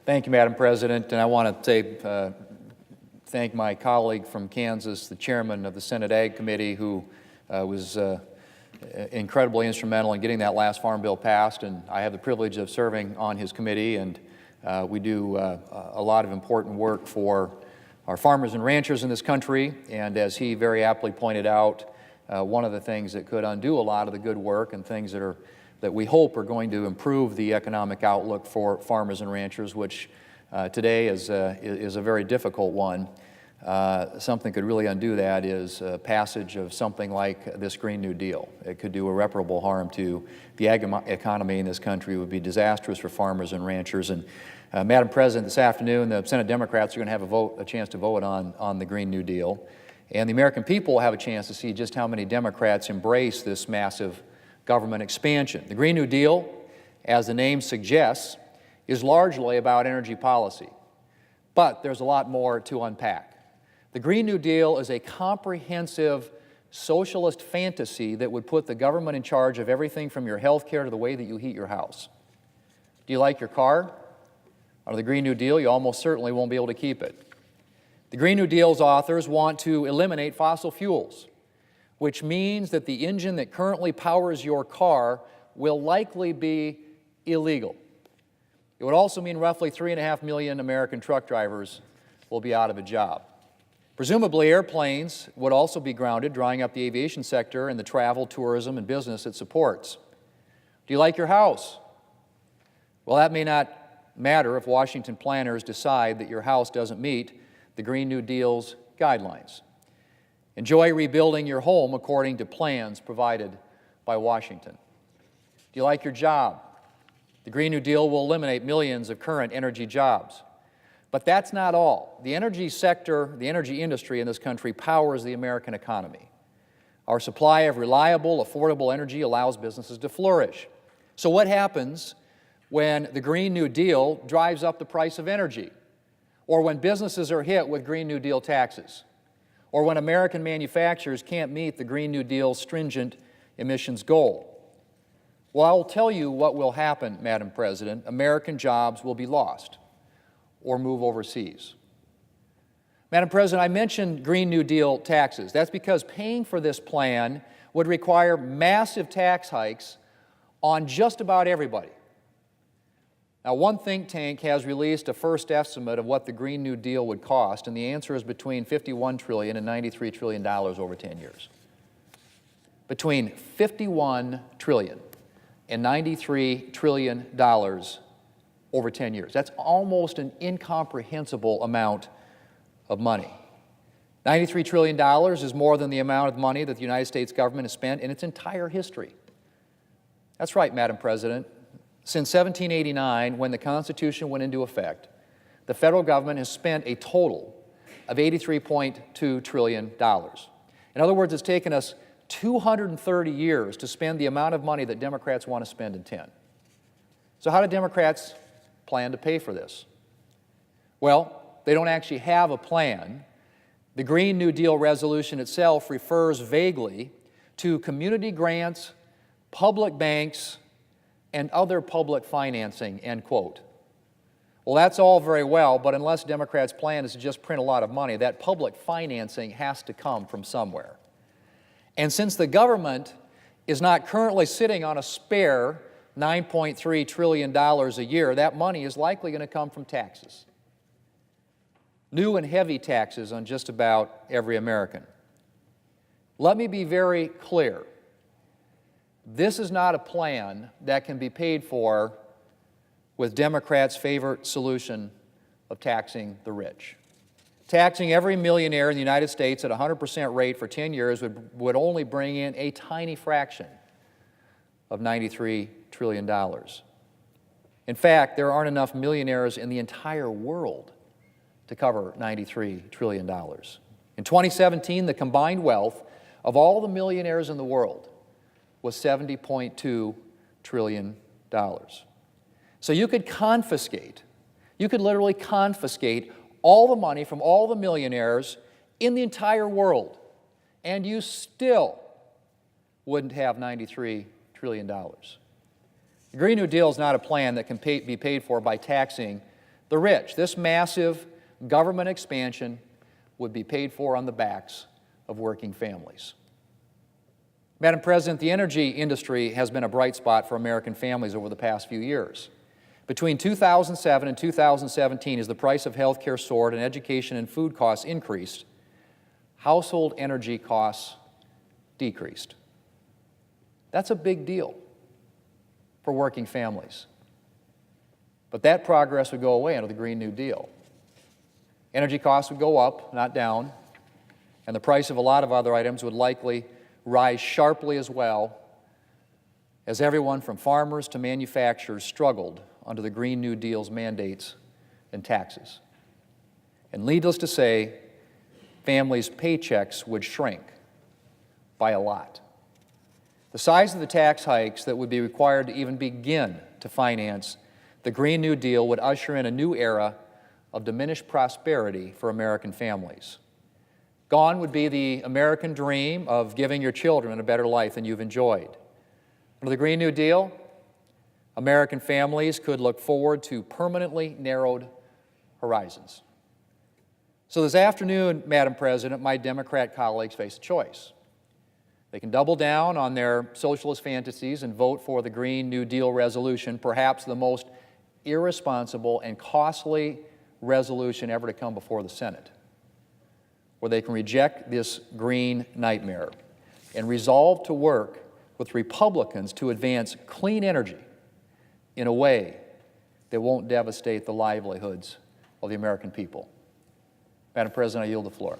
Thank you, Madam President, and I want to thank my colleague from Kansas, the chairman of the Senate Ag Committee, who was incredibly instrumental in getting that last farm bill passed, and I have the privilege of serving on his committee, and we do a lot of important work for our farmers and ranchers in this country, and as he very aptly pointed out, one of the things that could undo a lot of the good work and things that we hope are going to improve the economic outlook for farmers and ranchers, which today is a very difficult one. Something could really undo that is passage of something like this Green New Deal. It could do irreparable harm to the ag economy in this country. It would be disastrous for farmers and ranchers. And Madam President, this afternoon the Senate Democrats are going to have a chance to vote on the Green New Deal. And the American people will have a chance to see just how many Democrats embrace this massive government expansion. The Green New Deal, as the name suggests, is largely about energy policy. But there's a lot more to unpack. The Green New Deal is a comprehensive socialist fantasy that would put the government in charge of everything from your health care to the way that you heat your house. Do you like your car? Under the Green New Deal, you almost certainly won't be able to keep it. The Green New Deal's authors want to eliminate fossil fuels, which means that the engine that currently powers your car will likely be illegal. It would also mean roughly 3.5 million American truck drivers will be out of a job. Presumably, airplanes would also be grounded, drying up the aviation sector and the travel, tourism, and business it supports. Do you like your house? Well, that may not matter if Washington planners decide that your house doesn't meet the Green New Deal's guidelines. Enjoy rebuilding your home according to plans provided by Washington. Do you like your job? The Green New Deal will eliminate millions of current energy jobs. But that's not all. The energy sector, the energy industry in this country powers the American economy. Our supply of reliable, affordable energy allows businesses to flourish. So what happens when the Green New Deal drives up the price of energy? Or when businesses are hit with Green New Deal taxes? Or when American manufacturers can't meet the Green New Deal's stringent emissions goal? Well, I will tell you what will happen, Madam President. American jobs will be lost or move overseas. Madam President, I mentioned Green New Deal taxes. That's because paying for this plan would require massive tax hikes on just about everybody. Now, one think tank has released a first estimate of what the Green New Deal would cost, and the answer is between $51 trillion and $93 trillion over 10 years. Between $51 trillion and $93 trillion over 10 years. That's almost an incomprehensible amount of money. $93 trillion is more than the amount of money that the United States government has spent in its entire history. That's right, Madam President. Since 1789, when the Constitution went into effect, the federal government has spent a total of $83.2 trillion. In other words, it's taken us 230 years to spend the amount of money that Democrats want to spend in 10. So how do Democrats plan to pay for this? Well, they don't actually have a plan. The Green New Deal resolution itself refers vaguely to community grants, public banks, and other public financing, end quote. Well, that's all very well, but unless Democrats' plan is to just print a lot of money, that public financing has to come from somewhere. And since the government is not currently sitting on a spare $9.3 trillion a year, that money is likely going to come from taxes. New and heavy taxes on just about every American. Let me be very clear. This is not a plan that can be paid for with Democrats' favorite solution of taxing the rich. Taxing every millionaire in the United States at a 100% rate for 10 years would only bring in a tiny fraction of $93 trillion. In fact, there aren't enough millionaires in the entire world to cover $93 trillion. In 2017, the combined wealth of all the millionaires in the world was $70.2 trillion. So you could literally confiscate all the money from all the millionaires in the entire world, and you still wouldn't have $93 trillion. The Green New Deal is not a plan that can be paid for by taxing the rich. This massive government expansion would be paid for on the backs of working families. Madam President, the energy industry has been a bright spot for American families over the past few years. Between 2007 and 2017, as the price of health care soared and education and food costs increased, household energy costs decreased. That's a big deal for working families. But that progress would go away under the Green New Deal. Energy costs would go up, not down, and the price of a lot of other items would likely rise sharply as well, as everyone from farmers to manufacturers struggled under the Green New Deal's mandates and taxes. And needless to say, families' paychecks would shrink by a lot. The size of the tax hikes that would be required to even begin to finance the Green New Deal would usher in a new era of diminished prosperity for American families. Gone would be the American dream of giving your children a better life than you've enjoyed. Under the Green New Deal, American families could look forward to permanently narrowed horizons. So this afternoon, Madam President, my Democrat colleagues face a choice. They can double down on their socialist fantasies and vote for the Green New Deal resolution, perhaps the most irresponsible and costly resolution ever to come before the Senate, where they can reject this green nightmare and resolve to work with Republicans to advance clean energy in a way that won't devastate the livelihoods of the American people. Madam President, I yield the floor.